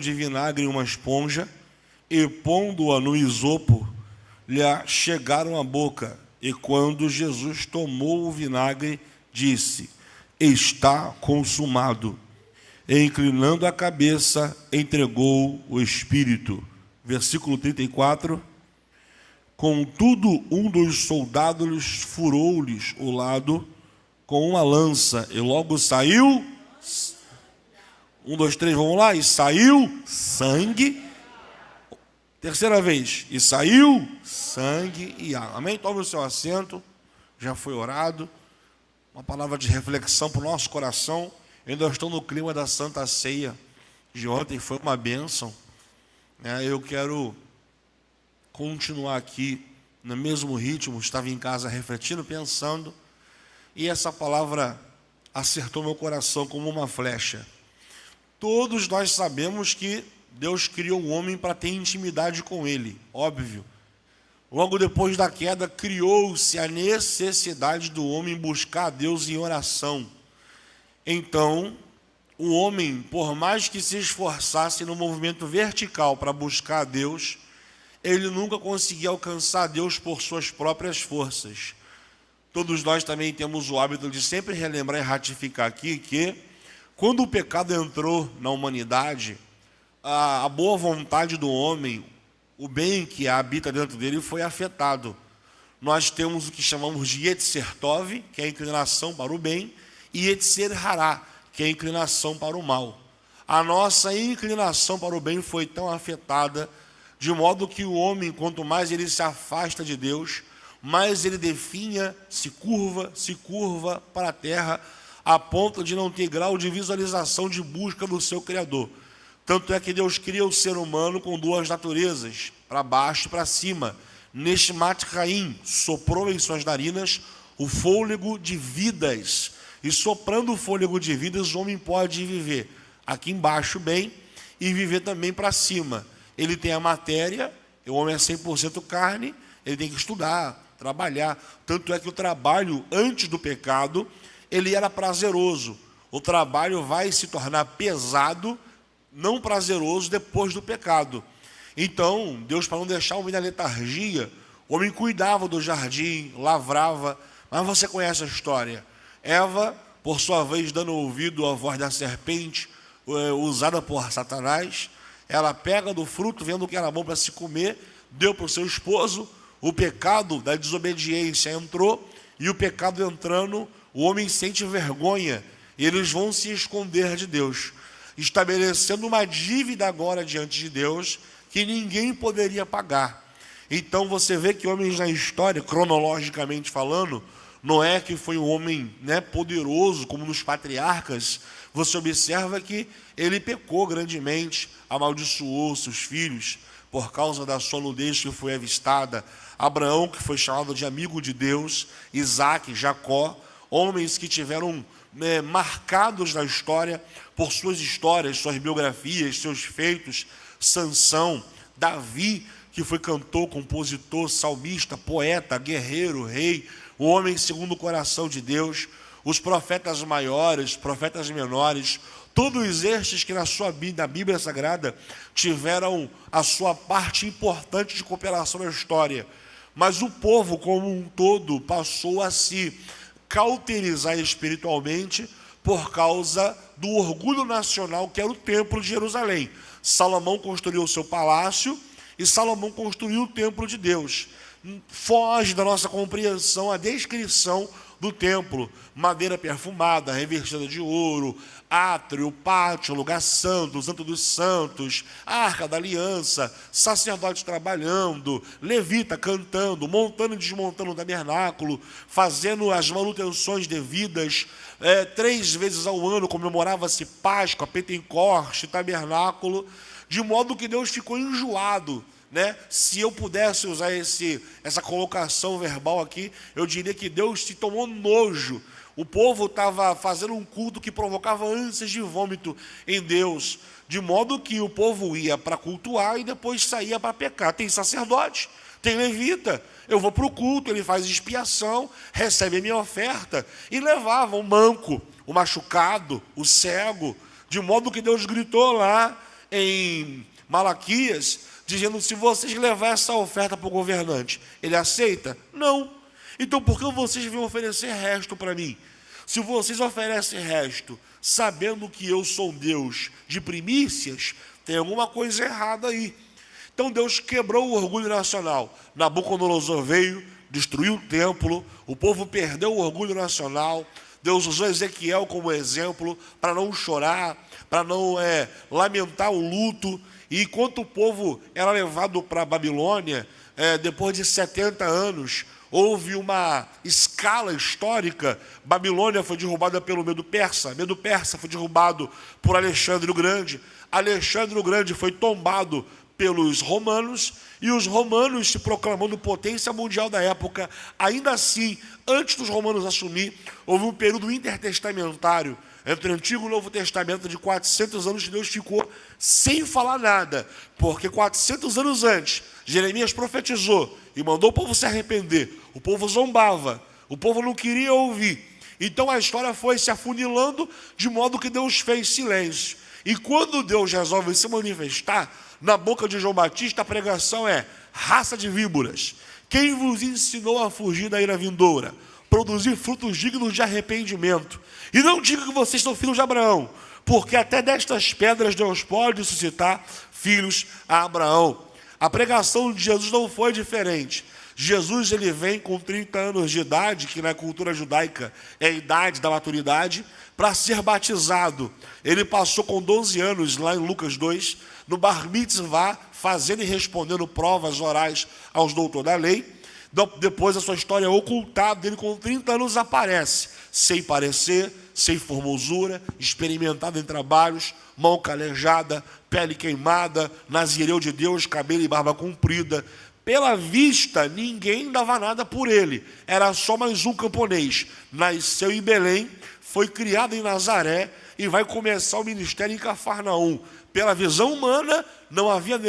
de vinagre em uma esponja e, pondo-a no isopo, lhe chegaram à boca. E quando Jesus tomou o vinagre, disse: está consumado. E, inclinando a cabeça, entregou o Espírito. Versículo 34. Contudo, um dos soldados furou-lhes o lado com uma lança, e logo saiu... 1, 2, 3, vamos lá. E saiu sangue. Terceira vez. E saiu sangue e água. Amém? Tome o seu assento. Já foi orado. Uma palavra de reflexão para o nosso coração. Eu ainda estou no clima da Santa Ceia de ontem. Foi uma bênção. Eu quero continuar aqui no mesmo ritmo. Estava em casa refletindo, pensando. E essa palavra acertou meu coração como uma flecha. Todos nós sabemos que Deus criou o homem para ter intimidade com Ele, óbvio. Logo depois da queda, criou-se a necessidade do homem buscar a Deus em oração. Então, o homem, por mais que se esforçasse no movimento vertical para buscar a Deus, ele nunca conseguia alcançar a Deus por suas próprias forças. Todos nós também temos o hábito de sempre relembrar e ratificar aqui que, quando o pecado entrou na humanidade, a boa vontade do homem, o bem que habita dentro dele, foi afetado. Nós temos o que chamamos de Yetzer Tov, que é a inclinação para o bem, e Yetzer Hará, que é a inclinação para o mal. A nossa inclinação para o bem foi tão afetada, de modo que o homem, quanto mais ele se afasta de Deus, mais ele definha, se curva para a terra, a ponto de não ter grau de visualização de busca do seu Criador. Tanto é que Deus cria o ser humano com duas naturezas, para baixo e para cima. Neshmat Haim, soprou em suas narinas o fôlego de vidas. E soprando o fôlego de vidas, o homem pode viver aqui embaixo bem e viver também para cima. Ele tem a matéria, o homem é 100% carne, ele tem que estudar, trabalhar. Tanto é que o trabalho antes do pecado, ele era prazeroso. O trabalho vai se tornar pesado, não prazeroso, depois do pecado. Então, Deus, para não deixar o homem na letargia, o homem cuidava do jardim, lavrava. Mas você conhece a história. Eva, por sua vez, dando ouvido à voz da serpente, usada por Satanás, ela pega do fruto, vendo que era bom para se comer, deu para o seu esposo. O pecado da desobediência entrou, e o pecado entrando, o homem sente vergonha, e eles vão se esconder de Deus, estabelecendo uma dívida agora diante de Deus, que ninguém poderia pagar. Então você vê que homens na história, cronologicamente falando, Noé, que foi um homem poderoso, como nos patriarcas, você observa que ele pecou grandemente, amaldiçoou seus filhos, por causa da sua nudez que foi avistada. Abraão, que foi chamado de amigo de Deus, Isaac, Jacó, homens que tiveram marcados na história por suas histórias, suas biografias, seus feitos. Sansão, Davi, que foi cantor, compositor, salmista, poeta, guerreiro, rei, o homem segundo o coração de Deus. Os profetas maiores, profetas menores, todos estes que na Bíblia Sagrada tiveram a sua parte importante de cooperação na história. Mas o povo como um todo passou a se cauterizar espiritualmente por causa do orgulho nacional que era o templo de Jerusalém. Salomão construiu o seu palácio e Salomão construiu o templo de Deus. Foge da nossa compreensão a descrição do templo: madeira perfumada, revestida de ouro, átrio, pátio, lugar santo, santo dos santos, arca da aliança, sacerdote trabalhando, levita cantando, montando e desmontando o tabernáculo, fazendo as manutenções devidas. 3 vezes ao ano comemorava-se Páscoa, Pentecoste, tabernáculo, de modo que Deus ficou enjoado. Se eu pudesse usar essa colocação verbal aqui, eu diria que Deus se tomou nojo. O povo estava fazendo um culto que provocava ânsias de vômito em Deus, de modo que o povo ia para cultuar e depois saía para pecar. Tem sacerdote, tem levita, eu vou para o culto, ele faz expiação, recebe a minha oferta, e levava o manco, o machucado, o cego, de modo que Deus gritou lá: em Malaquias, dizendo: se vocês levar essa oferta para o governante, ele aceita? Não. Então por que vocês vêm oferecer resto para mim? Se vocês oferecem resto, sabendo que eu sou Deus de primícias, tem alguma coisa errada aí. Então Deus quebrou o orgulho nacional. Nabucodonosor veio, destruiu o templo, o povo perdeu o orgulho nacional. Deus usou Ezequiel como exemplo para não chorar, para não lamentar o luto. E enquanto o povo era levado para a Babilônia, depois de 70 anos, houve uma escala histórica. Babilônia foi derrubada pelo Medo-Persa. Medo-Persa foi derrubado por Alexandre o Grande. Alexandre o Grande foi tombado pelos romanos, e os romanos se proclamando potência mundial da época. Ainda assim, antes dos romanos assumir, houve um período intertestamentário entre o Antigo e o Novo Testamento de 400 anos que Deus ficou sem falar nada, porque 400 anos antes, Jeremias profetizou e mandou o povo se arrepender. O povo zombava, o povo não queria ouvir. Então a história foi se afunilando, de modo que Deus fez silêncio. E quando Deus resolve se manifestar, na boca de João Batista, a pregação é: raça de víboras, quem vos ensinou a fugir da ira vindoura? Produzir frutos dignos de arrependimento. E não diga que vocês são filhos de Abraão, porque até destas pedras Deus pode suscitar filhos a Abraão. A pregação de Jesus não foi diferente. Jesus, ele vem com 30 anos de idade, que na cultura judaica é a idade da maturidade, para ser batizado. Ele passou com 12 anos, lá em Lucas 2, no Bar Mitzvah, fazendo e respondendo provas orais aos doutores da lei. Depois a sua história é ocultada, ele com 30 anos aparece, sem parecer, sem formosura, experimentado em trabalhos, mão calejada, pele queimada, nazireu de Deus, cabelo e barba comprida. Pela vista, ninguém dava nada por ele, era só mais um camponês. Nasceu em Belém, foi criado em Nazaré e vai começar o ministério em Cafarnaum. Pela visão humana, não havia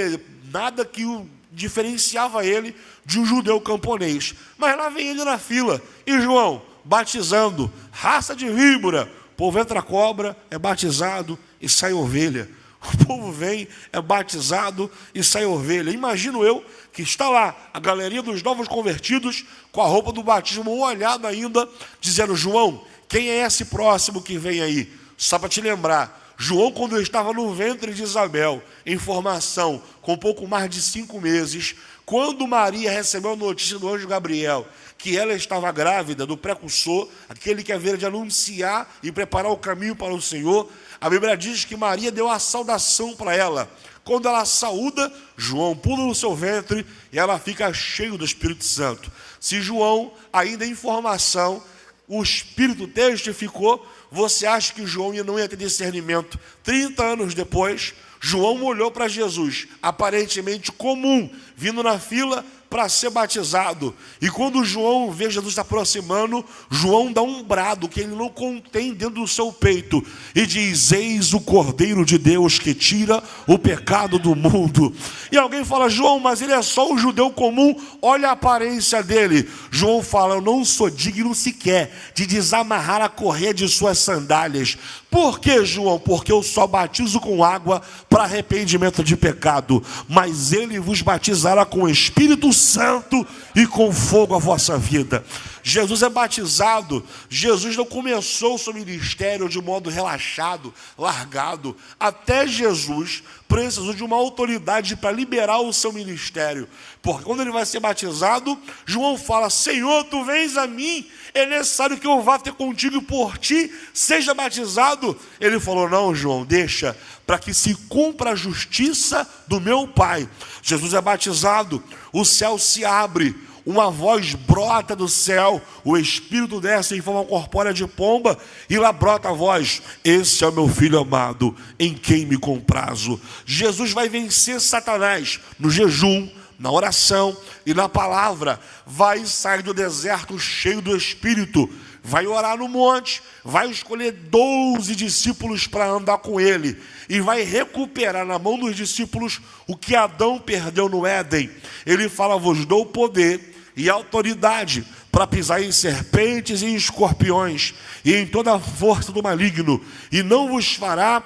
nada que o diferenciava ele de um judeu camponês. Mas lá vem ele na fila, e João, batizando, raça de víbora, o povo entra cobra, é batizado e sai ovelha. O povo vem, é batizado e sai ovelha. Imagino eu que está lá a galeria dos novos convertidos, com a roupa do batismo molhada ainda, dizendo: João, quem é esse próximo que vem aí? Só para te lembrar, João, quando estava no ventre de Isabel, em formação, com pouco mais de 5 meses, quando Maria recebeu a notícia do anjo Gabriel que ela estava grávida do precursor, aquele que haveria de anunciar e preparar o caminho para o Senhor, a Bíblia diz que Maria deu a saudação para ela. Quando ela saúda, João pula no seu ventre e ela fica cheia do Espírito Santo. Se João, ainda em formação, o Espírito testificou, você acha que João não ia ter discernimento? 30 anos depois, João olhou para Jesus, aparentemente comum, vindo na fila para ser batizado. E quando João vê Jesus se aproximando, João dá um brado que ele não contém dentro do seu peito e diz: eis o Cordeiro de Deus que tira o pecado do mundo. E alguém fala: João, mas ele é só um judeu comum, olha a aparência dele. João fala: eu não sou digno sequer de desamarrar a correia de suas sandálias. Por que, João? Porque eu só batizo com água para arrependimento de pecado, mas ele vos batizará com o Espírito Santo e com fogo a vossa vida. Jesus é batizado. Jesus não começou o seu ministério de modo relaxado, largado. Até Jesus precisou de uma autoridade para liberar o seu ministério. Porque quando ele vai ser batizado, João fala: Senhor, tu vens a mim, é necessário que eu vá ter contigo por ti, seja batizado. Ele falou: não, João, deixa, para que se cumpra a justiça do meu Pai. Jesus é batizado, o céu se abre, uma voz brota do céu, o Espírito desce em forma corpórea de pomba, e lá brota a voz: esse é o meu Filho amado, em quem me comprazo. Jesus vai vencer Satanás no jejum, na oração e na palavra. Vai sair do deserto cheio do Espírito, vai orar no monte, vai escolher 12 discípulos para andar com ele, e vai recuperar na mão dos discípulos o que Adão perdeu no Éden. Ele fala: vos dou poder e autoridade para pisar em serpentes e em escorpiões, e em toda a força do maligno, e não vos fará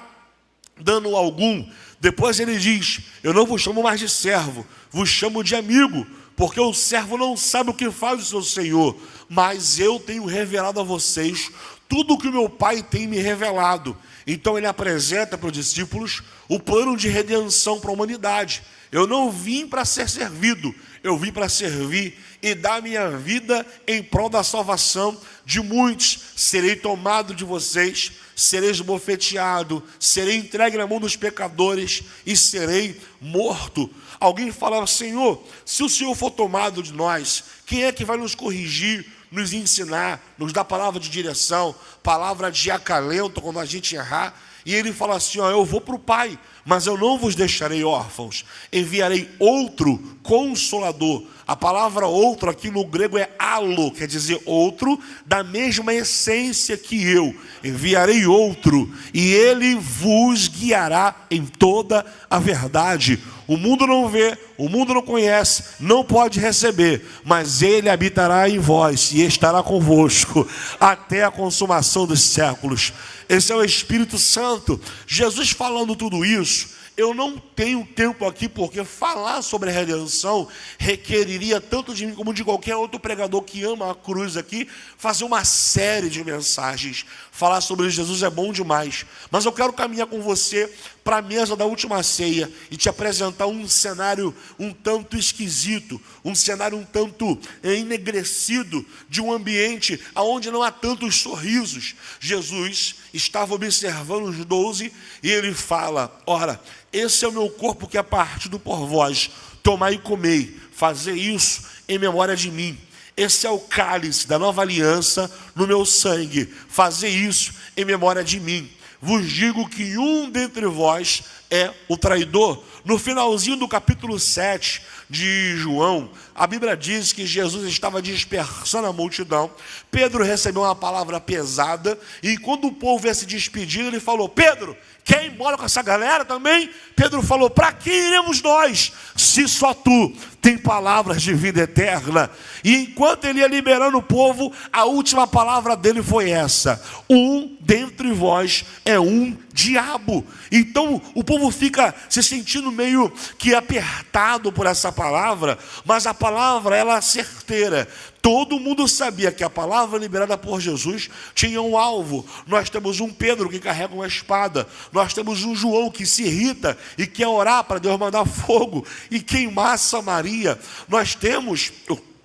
dano algum. Depois ele diz: eu não vos chamo mais de servo, vos chamo de amigo, porque o servo não sabe o que faz o seu senhor, mas eu tenho revelado a vocês tudo o que o meu Pai tem me revelado. Então ele apresenta para os discípulos o plano de redenção para a humanidade. Eu não vim para ser servido, eu vim para servir e dar minha vida em prol da salvação de muitos. Serei tomado de vocês, serei esbofeteado, serei entregue na mão dos pecadores e serei morto. Alguém fala: Senhor, se o Senhor for tomado de nós, quem é que vai nos corrigir, nos ensinar, nos dar palavra de direção, palavra de acalento quando a gente errar? E ele fala assim: eu vou para o Pai, mas eu não vos deixarei órfãos, enviarei outro consolador. A palavra outro aqui no grego é alo, quer dizer outro da mesma essência que eu. Enviarei outro e ele vos guiará em toda a verdade. O mundo não vê, o mundo não conhece, não pode receber, mas ele habitará em vós e estará convosco até a consumação dos séculos. Esse é o Espírito Santo. Jesus falando tudo isso, eu não tenho tempo aqui, porque falar sobre a redenção requeriria tanto de mim como de qualquer outro pregador que ama a cruz aqui, fazer uma série de mensagens. Falar sobre Jesus é bom demais, mas eu quero caminhar com você para a mesa da última ceia e te apresentar um cenário um tanto esquisito, um cenário um tanto enegrecido, de um ambiente onde não há tantos sorrisos. Jesus estava observando os 12 e ele fala: ora, esse é o meu corpo que é partido por vós, tomai e comei, fazer isso em memória de mim. Esse é o cálice da nova aliança no meu sangue, fazer isso em memória de mim. Vos digo que um dentre vós é o traidor. No finalzinho do capítulo 7 de João, a Bíblia diz que Jesus estava dispersando a multidão. Pedro recebeu uma palavra pesada, e quando o povo ia se despedir, ele falou: Pedro, quer ir embora com essa galera também? Pedro falou: para que iremos nós, se só tu tem palavras de vida eterna? E enquanto ele ia liberando o povo, a última palavra dele foi essa: um dentre vós é um diabo. Então o povo fica se sentindo meio que apertado por essa palavra, mas a palavra, ela é certeira. Todo mundo sabia que a palavra liberada por Jesus tinha um alvo. Nós temos um Pedro que carrega uma espada, nós temos um João que se irrita e quer orar para Deus mandar fogo e queimar Samaria. Nós temos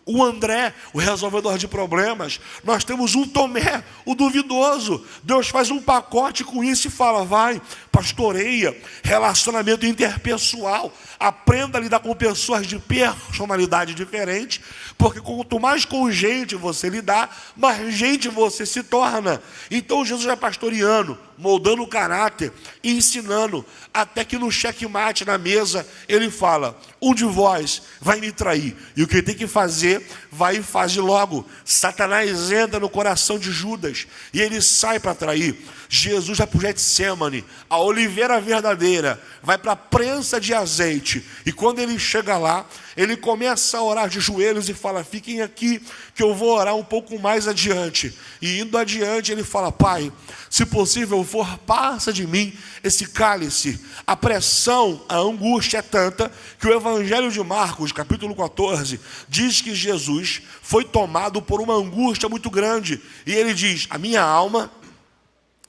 o André, o resolvedor de problemas. Nós temos um Tomé, o duvidoso. Deus faz um pacote com isso e fala: vai, pastoreia, relacionamento interpessoal, aprenda a lidar com pessoas de personalidade diferente, porque quanto mais com gente você lidar, mais gente você se torna. Então Jesus vai pastoreando, moldando o caráter, ensinando, até que no checkmate na mesa ele fala: um de vós vai me trair, e o que tem que fazer, vai e faz logo. Satanás entra no coração de Judas e ele sai para trair. Jesus vai para o Getsemane, a oliveira verdadeira, vai para a prensa de azeite, e quando ele chega lá, ele começa a orar de joelhos e fala: fiquem aqui que eu vou orar um pouco mais adiante. E indo adiante ele fala: Pai, se possível for, passa de mim esse cálice. A pressão, a angústia é tanta que o Evangelho de Marcos, capítulo 14, diz que Jesus foi tomado por uma angústia muito grande, e ele diz: a minha alma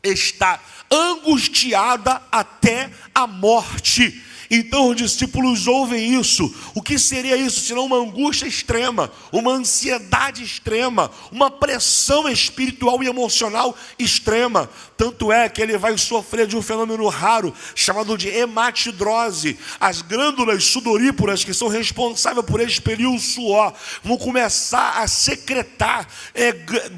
está angustiada até a morte. Então os discípulos ouvem isso. O que seria isso senão uma angústia extrema, uma ansiedade extrema, uma pressão espiritual e emocional extrema? Tanto é que ele vai sofrer de um fenômeno raro chamado de hematidrose. As glândulas sudoríparas, que são responsáveis por expelir o suor, vão começar a secretar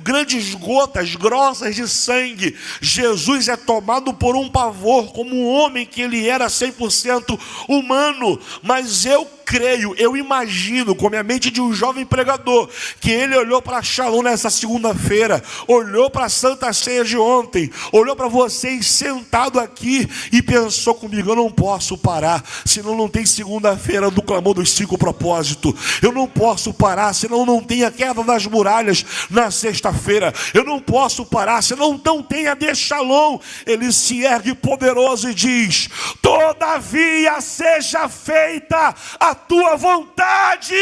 grandes gotas grossas de sangue. Jesus é tomado por um pavor, como um homem que ele era 100% humano, mas eu creio, eu imagino com a minha mente de um jovem pregador, que ele olhou para Shalom nessa segunda-feira, olhou para a Santa Ceia de ontem, olhou para vocês sentado aqui e pensou comigo: eu não posso parar, senão não tem segunda-feira do clamor dos 5 propósitos. Eu não posso parar, senão não tem a queda das muralhas na sexta-feira. Eu não posso parar, senão não tem a de Shalom. Ele se ergue poderoso e diz: todavia seja feita a tua vontade.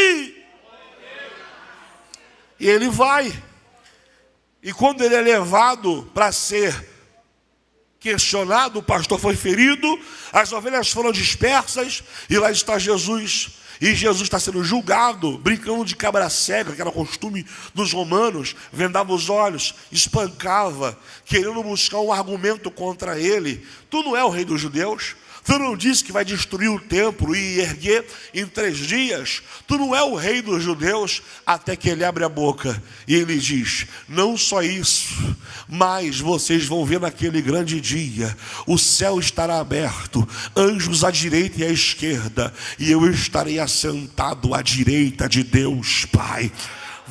E ele vai. E quando ele é levado para ser questionado, o pastor foi ferido, as ovelhas foram dispersas, e lá está Jesus. E Jesus está sendo julgado, brincando de cabra cega, que era o costume dos romanos, vendava os olhos, espancava, querendo buscar um argumento contra ele. Tu não é o rei dos judeus? Tu não disse que vai destruir o templo e erguer em 3 dias? Tu não é o rei dos judeus? Até que ele abre a boca e ele diz: não só isso, mas vocês vão ver naquele grande dia, o céu estará aberto, anjos à direita e à esquerda, e eu estarei assentado à direita de Deus Pai.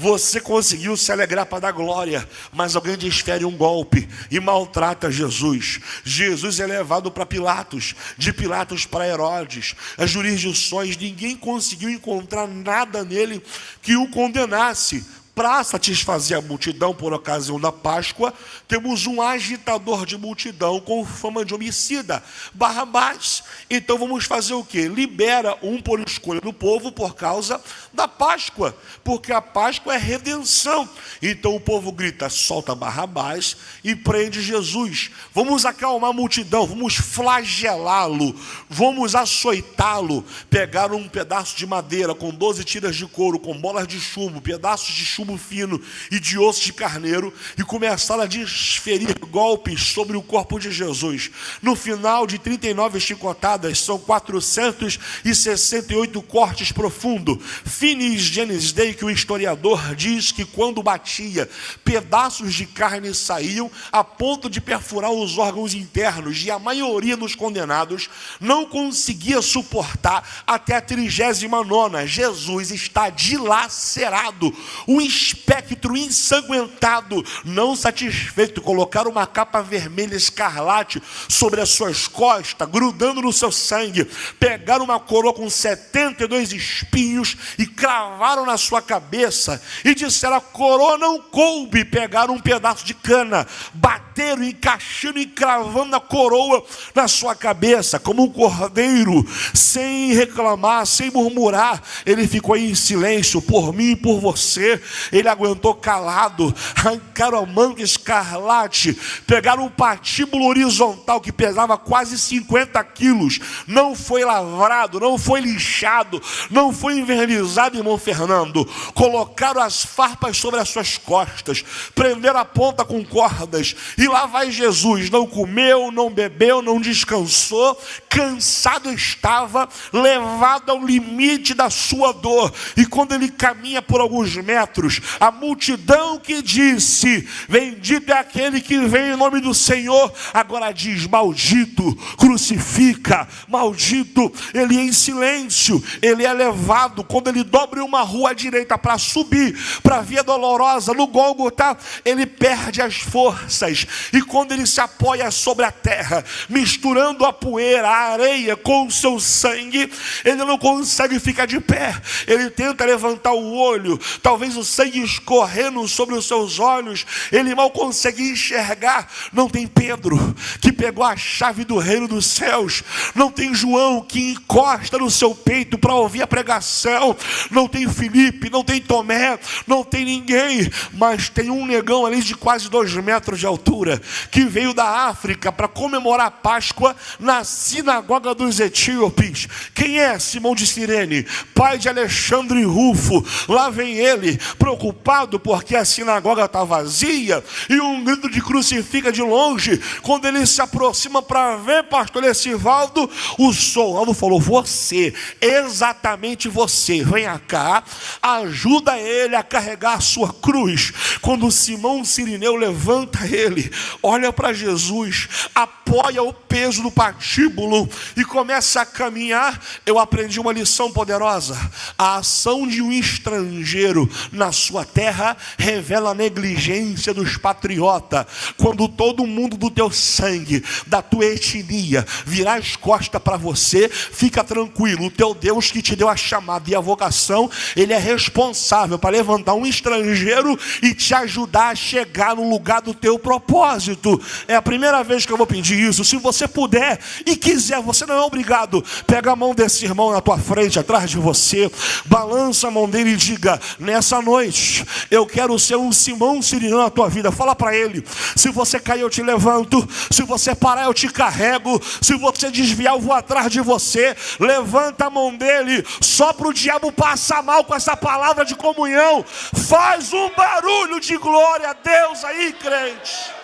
Você conseguiu se alegrar para dar glória, mas alguém desfere um golpe e maltrata Jesus. Jesus é levado para Pilatos, de Pilatos para Herodes. As jurisdições, ninguém conseguiu encontrar nada nele que o condenasse. Para satisfazer a multidão por ocasião da Páscoa, temos um agitador de multidão com fama de homicida, Barrabás. Então vamos fazer o quê? Libera um por escolha do povo por causa da Páscoa, porque a Páscoa é redenção. Então o povo grita: solta Barrabás e prende Jesus. Vamos acalmar a multidão, vamos flagelá-lo, vamos açoitá-lo. Pegaram um pedaço de madeira com 12 tiras de couro, com bolas de chumbo, pedaços de chumbo fino e de osso de carneiro, e começaram a desferir golpes sobre o corpo de Jesus. No final de 39 chicotadas, são 468 cortes profundos. Finis Gênesis Dei, que o historiador diz que quando batia, pedaços de carne saíam a ponto de perfurar os órgãos internos, e a maioria dos condenados não conseguia suportar até a 39ª. Jesus está dilacerado, um espectro ensanguentado. Não satisfeito, colocaram uma capa vermelha escarlate sobre as suas costas, grudando no seu sangue. Pegaram uma coroa com 72 espinhos e cravaram na sua cabeça, e disseram: a coroa não coube. Pegaram um pedaço de cana, bateram, encaixando e cravando a coroa na sua cabeça, como um cordeiro, sem reclamar, sem murmurar. Ele ficou aí em silêncio, por mim e por você. Ele aguentou calado. Arrancaram a manga escarlate, pegaram um patíbulo horizontal que pesava quase 50 quilos, não foi lavrado, não foi lixado, não foi invernizado, irmão Fernando. Colocaram as farpas sobre as suas costas, prenderam a ponta com cordas, e lá vai Jesus. Não comeu, não bebeu, não descansou, cansado estava, levado ao limite da sua dor. E quando ele caminha por alguns metros, a multidão que disse: bendito é aquele que vem em nome do Senhor, agora diz: maldito, crucifica, maldito. Ele é em silêncio, ele é levado. Quando ele dobra uma rua à direita para subir para a Via Dolorosa, no Gólgota, ele perde as forças, e quando ele se apoia sobre a terra, misturando a poeira, a areia com o seu sangue, ele não consegue ficar de pé. Ele tenta levantar o olho, talvez o sangue escorrendo sobre os seus olhos, ele mal consegue enxergar. Não tem Pedro, que pegou a chave do reino dos céus. Não tem João, que encosta no seu peito para ouvir a pregação. Não tem Filipe, não tem Tomé, não tem ninguém. Mas tem um negão ali de quase 2 metros de altura, que veio da África para comemorar a Páscoa na sinagoga dos etíopes. Quem é? Simão de Cirene, pai de Alexandre e Rufo. Lá vem ele, preocupado porque a sinagoga está vazia, e um grito de crucifica de longe. Quando ele se aproxima para ver, pastor Lecivaldo, o soldado falou: você, exatamente você, venha cá, ajuda ele a carregar a sua cruz. Quando Simão Cirineu levanta ele, olha para Jesus, a apoia o peso do patíbulo e começa a caminhar, eu aprendi uma lição poderosa. A ação de um estrangeiro na sua terra revela a negligência dos patriotas. Quando todo mundo do teu sangue, da tua etnia, virar as costas para você, fica tranquilo, o teu Deus que te deu a chamada e a vocação, Ele é responsável para levantar um estrangeiro e te ajudar a chegar no lugar do teu propósito. É a primeira vez que eu vou pedir isso. Se você puder e quiser, você não é obrigado, pega a mão desse irmão na tua frente, atrás de você, balança a mão dele e diga: nessa noite eu quero ser um Simão Sirineu na tua vida. Fala para ele: se você cair eu te levanto, se você parar eu te carrego, se você desviar eu vou atrás de você. Levanta a mão dele, só para o diabo passar mal com essa palavra de comunhão. Faz um barulho de glória a Deus aí, crente.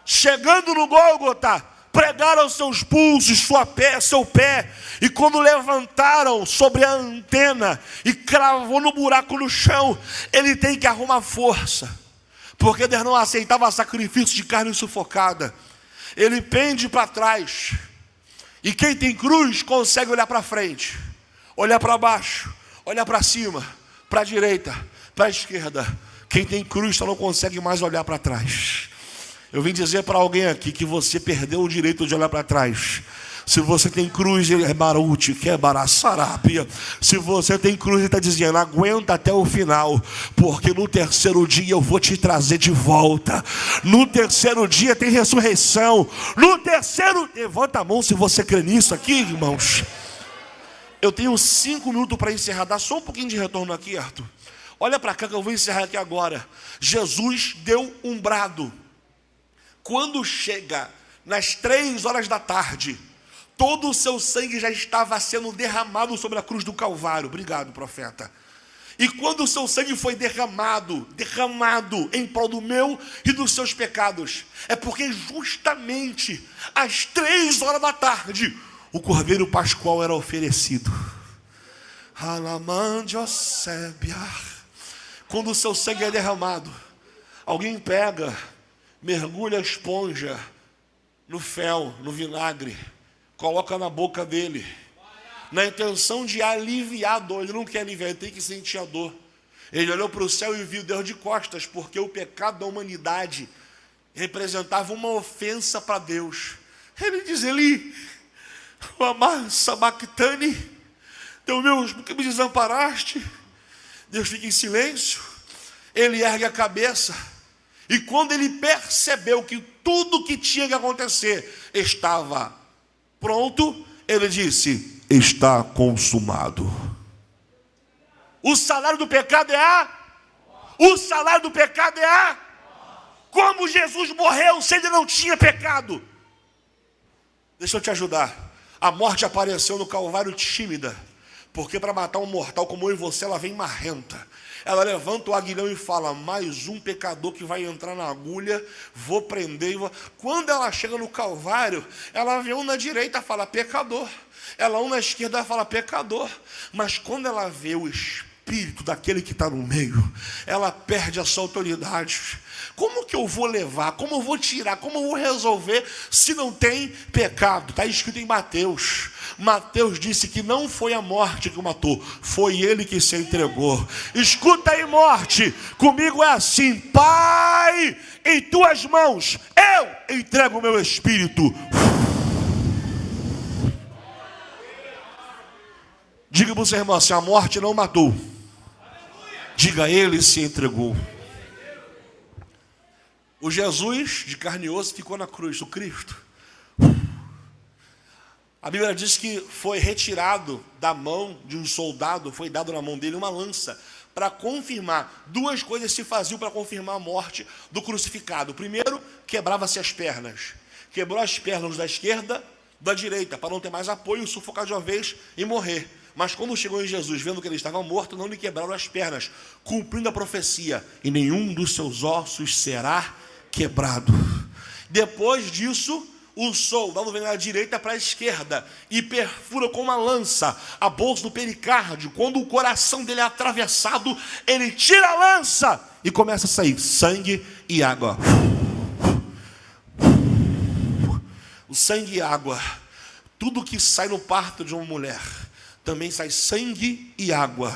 Chegando no Gólgota, pregaram seus pulsos, seu pé, e quando levantaram sobre a antena e cravou no buraco no chão, ele tem que arrumar força, porque Deus não aceitava sacrifício de carne sufocada. Ele pende para trás, e quem tem cruz consegue olhar para frente, olhar para baixo, olhar para cima, para a direita, para a esquerda. Quem tem cruz só não consegue mais olhar para trás. Eu vim dizer para alguém aqui que você perdeu o direito de olhar para trás. Se você tem cruz, ele é barute, que é baraçarápia. Se você tem cruz, ele está dizendo: aguenta até o final, porque no terceiro dia eu vou te trazer de volta. No terceiro dia tem ressurreição. No terceiro, levanta a mão se você crê nisso aqui, irmãos. Eu tenho 5 minutos para encerrar. Dá só um pouquinho de retorno aqui, Arthur. Olha para cá que eu vou encerrar aqui agora. Jesus deu um brado. Quando chega nas 3 horas da tarde, todo o seu sangue já estava sendo derramado sobre a cruz do Calvário. Obrigado, profeta. E quando o seu sangue foi derramado em prol do meu e dos seus pecados, é porque justamente às 3 horas da tarde, o Cordeiro Pascual era oferecido. Quando o seu sangue é derramado, alguém pega, mergulha a esponja no fel, no vinagre, coloca na boca dele, na intenção de aliviar a dor. Ele não quer aliviar, ele tem que sentir a dor. Ele olhou para o céu e viu Deus de costas, porque o pecado da humanidade representava uma ofensa para Deus. Ele diz: Eli, lama sabachthani, Deus meu, por que me desamparaste? Deus fica em silêncio. Ele ergue a cabeça, e quando ele percebeu que tudo que tinha que acontecer estava pronto, ele disse: está consumado. O salário do pecado é a? O salário do pecado é a? Como Jesus morreu se ele não tinha pecado? Deixa eu te ajudar. A morte apareceu no Calvário tímida, porque para matar um mortal como eu e você, ela vem marrenta. Ela levanta o aguilhão e fala: mais um pecador que vai entrar na agulha, vou prender. Quando ela chega no Calvário, ela vê um na direita e fala: pecador. Ela um na esquerda fala: pecador. Mas quando ela vê o espírito daquele que está no meio, ela perde a sua autoridade. Como que eu vou levar? Como eu vou tirar? Como eu vou resolver se não tem pecado? Está escrito em Mateus. Mateus disse que não foi a morte que o matou, foi ele que se entregou. Escuta aí, morte, comigo é assim: Pai, em tuas mãos eu entrego o meu espírito. Diga para o seu irmão assim: a morte não matou. Diga: ele se entregou. O Jesus de carne e osso ficou na cruz, o Cristo. A Bíblia diz que foi retirado da mão de um soldado, foi dado na mão dele uma lança, para confirmar. 2 coisas se faziam para confirmar a morte do crucificado. Primeiro, quebrava-se as pernas. Quebrou as pernas da esquerda, da direita, para não ter mais apoio, sufocar de uma vez e morrer. Mas quando chegou em Jesus, vendo que ele estava morto, não lhe quebraram as pernas, cumprindo a profecia: e nenhum dos seus ossos será quebrado. Depois disso, O soldado vem da direita para a esquerda e perfura com uma lança a bolsa do pericárdio. Quando o coração dele é atravessado, ele tira a lança e começa a sair sangue e água. O sangue e água. Tudo que sai no parto de uma mulher, também sai sangue e água.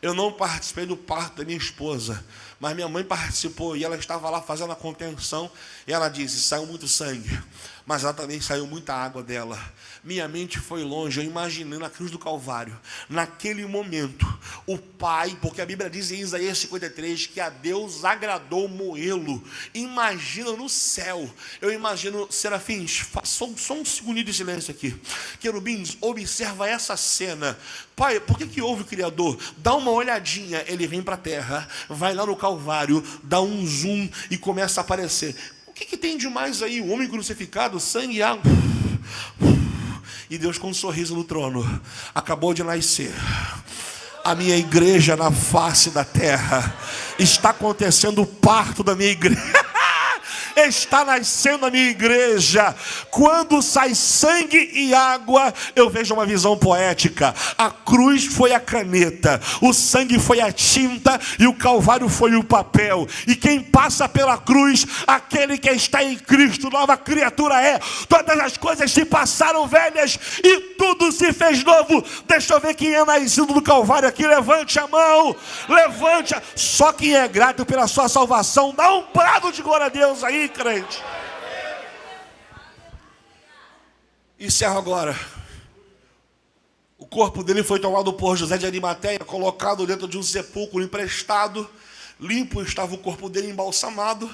Eu não participei do parto da minha esposa, mas minha mãe participou e ela estava lá fazendo a contenção. E ela disse, saiu muito sangue, mas ela também saiu muita água dela. Minha mente foi longe, eu imaginei na cruz do Calvário. Naquele momento, o Pai, porque a Bíblia diz em Isaías 53 que a Deus agradou moê-lo. Imagina no céu, eu imagino, serafins, façam só um segundinho de silêncio aqui. Querubins, observa essa cena. Pai, por que houve o Criador? Dá uma olhadinha, ele vem para a terra, vai lá no Calvário, dá um zoom e começa a aparecer. O que tem de mais aí? O homem crucificado, sangue e água. E Deus com um sorriso no trono. Acabou de nascer a minha igreja na face da terra. Está acontecendo o parto da minha igreja. Está nascendo a minha igreja. Quando sai sangue e água, eu vejo uma visão poética. A cruz foi a caneta, o sangue foi a tinta e o Calvário foi o papel. E quem passa pela cruz, aquele que está em Cristo, nova criatura é. Todas as coisas se passaram velhas e tudo se fez novo. Deixa eu ver quem é nascido do Calvário aqui. Levante a mão, levante. Só quem é grato pela sua salvação, dá um brado de glória a Deus aí, crente. Encerro agora. O corpo dele foi tomado por José de Arimateia, colocado dentro de um sepulcro emprestado. Limpo estava o corpo dele, embalsamado.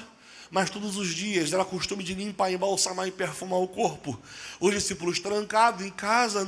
Mas todos os dias era costume de limpar, embalsamar e perfumar o corpo. Os discípulos trancados em casa,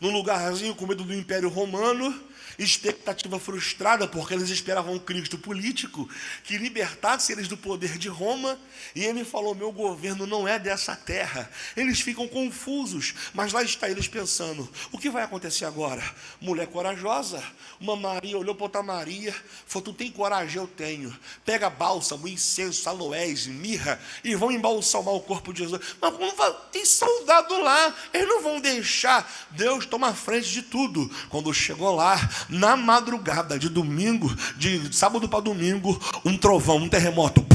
num lugarzinho com medo do Império Romano. Expectativa frustrada, porque eles esperavam um Cristo político que libertasse eles do poder de Roma. E ele falou, meu governo não é dessa terra. Eles ficam confusos, mas lá está eles pensando, o que vai acontecer agora? Mulher corajosa, uma Maria olhou para outra Maria, falou, tu tem coragem? Eu tenho. Pega bálsamo, incenso, aloés, mirra e vão embalsamar o corpo de Jesus. Mas como tem soldado lá, eles não vão deixar. Deus toma a frente de tudo. Quando chegou lá, na madrugada de domingo, de sábado para domingo, um trovão, um terremoto.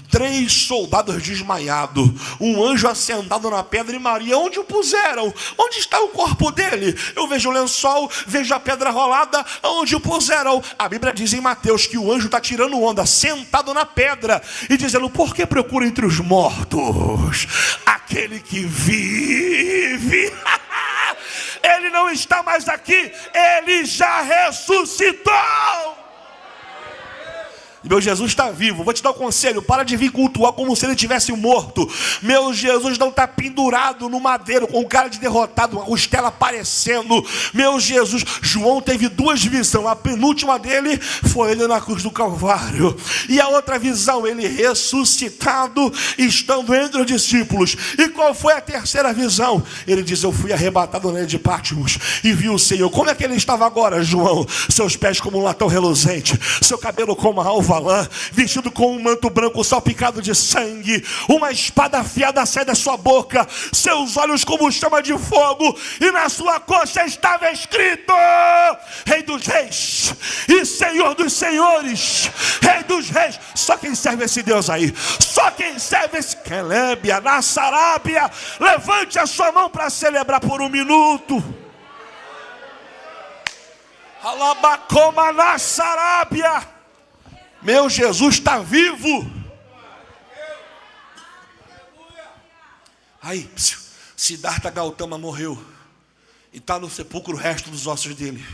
3 soldados desmaiados, um anjo assentado na pedra. E Maria, onde o puseram? Onde está o corpo dele? Eu vejo o lençol, vejo a pedra rolada, onde o puseram? A Bíblia diz em Mateus que o anjo está tirando onda, sentado na pedra, e dizendo, por que procura entre os mortos aquele que vive? Ele não está mais aqui, ele já ressuscitou. Meu Jesus está vivo. Vou te dar um conselho, para de vir cultuar como se ele tivesse morto. Meu Jesus não está pendurado no madeiro com cara de derrotado, uma costela aparecendo. Meu Jesus, João teve 2 visões. A penúltima dele foi ele na cruz do Calvário, e a outra visão, ele ressuscitado, estando entre os discípulos. E qual foi a terceira visão? Ele diz, eu fui arrebatado na ilha de Patmos e vi o Senhor. Como é que ele estava agora, João? Seus pés como um latão reluzente, seu cabelo como a alva, vestido com um manto branco salpicado de sangue, uma espada afiada sai da sua boca, seus olhos como chama de fogo, e na sua coxa estava escrito, Rei dos Reis e Senhor dos Senhores. Rei dos Reis. Só quem serve esse Deus aí, só quem serve esse Quelébia, Nassarábia. Levante a sua mão para celebrar por um minuto. Alabacoma, Nassarábia. Meu Jesus está vivo. Aí, Siddhartha Gautama morreu e está no sepulcro o resto dos ossos dele.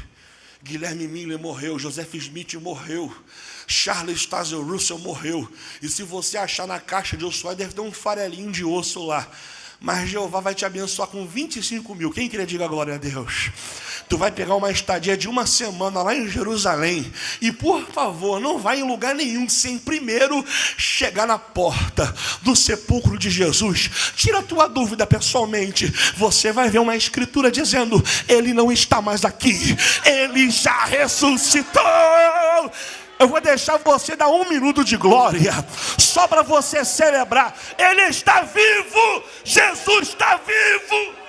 Guilherme Miller morreu, Joseph Smith morreu, Charles Taze Russell morreu. E se você achar na caixa de osso, deve ter um farelinho de osso lá. Mas Jeová vai te abençoar com 25 mil. Quem queria diga glória a Deus? Tu vai pegar uma estadia de 1 semana lá em Jerusalém. E por favor, não vai em lugar nenhum sem primeiro chegar na porta do sepulcro de Jesus. Tira a tua dúvida pessoalmente. Você vai ver uma escritura dizendo, ele não está mais aqui, ele já ressuscitou. Eu vou deixar você dar 1 minuto de glória, só para você celebrar. Ele está vivo, Jesus está vivo.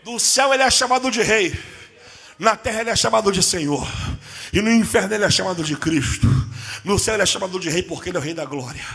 Do céu ele é chamado de rei, na terra ele é chamado de Senhor, e no inferno ele é chamado de Cristo. No céu ele é chamado de rei porque ele é o rei da glória.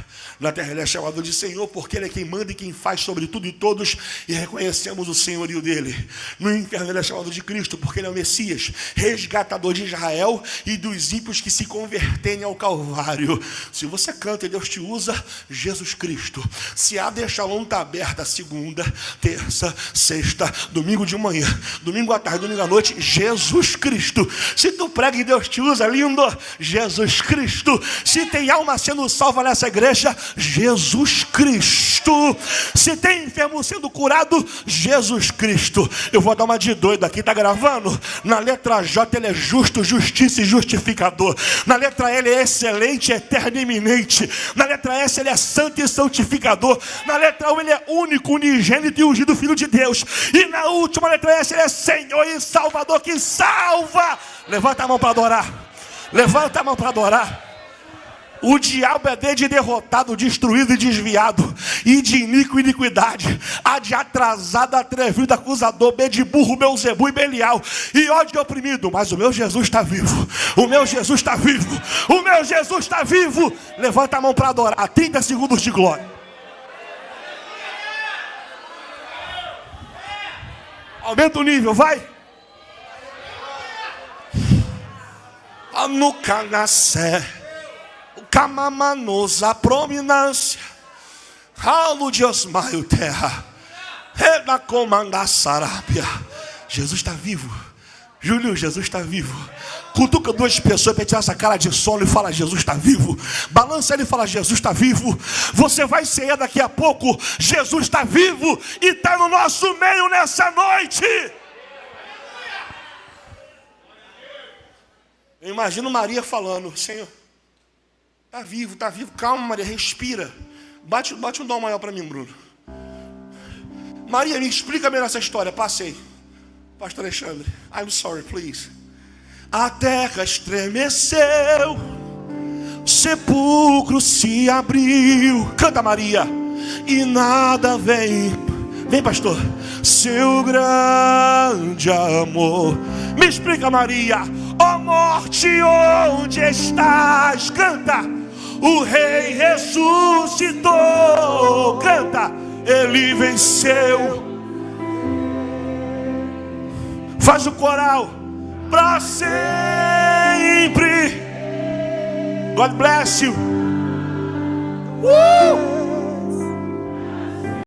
Na terra ele é chamado de Senhor porque ele é quem manda e quem faz sobre tudo e todos, e reconhecemos o senhorio dele. No inferno ele é chamado de Cristo porque ele é o Messias, resgatador de Israel e dos ímpios que se converterem ao Calvário. Se você canta e Deus te usa, Jesus Cristo. Se a de Shalom está aberta segunda, terça, sexta, domingo de manhã, domingo à tarde, domingo à noite, Jesus Cristo. Se tu prega e Deus te usa, lindo, Jesus Cristo. Se tem alma sendo salva nessa igreja, Jesus Cristo. Se tem enfermo sendo curado, Jesus Cristo. Eu vou dar uma de doido aqui, tá gravando? Na letra J ele é justo, justiça e justificador. Na letra L ele é excelente, eterno e iminente. Na letra S ele é santo e santificador. Na letra U ele é único, unigênito e ungido Filho de Deus. E na última letra S ele é Senhor e Salvador que salva. Levanta a mão para adorar. Levanta a mão para adorar. O diabo é de derrotado, destruído e desviado, e de iníquo e iniquidade, a de atrasado, atrevido, acusador, B de burro, Belzebu e Belial, e ódio oprimido. Mas o meu Jesus está vivo, o meu Jesus está vivo, o meu Jesus está vivo. Levanta a mão para adorar, 30 segundos de glória. Aumenta o nível, vai. Anucanacé. Camamanosa prominância, ralo de osmaio terra, reda comanda sarápia. Jesus está vivo. Júlio, Jesus está vivo. Cutuca 2 pessoas para tirar essa cara de sono e fala: Jesus está vivo. Balança ele e fala: Jesus está vivo. Você vai cear daqui a pouco. Jesus está vivo e está no nosso meio nessa noite. Eu imagino Maria falando: Senhor, está vivo, está vivo. Calma, Maria, respira. Bate um dom maior para mim, Bruno. Maria, me explica melhor essa história. Passei. Pastor Alexandre, I'm sorry, please. A terra estremeceu, o sepulcro se abriu. Canta, Maria. E nada vem. Vem, pastor. Seu grande amor. Me explica, Maria. Ó morte, onde estás? Canta. O rei ressuscitou. Canta. Ele venceu. Faz o coral. Para sempre. God bless you.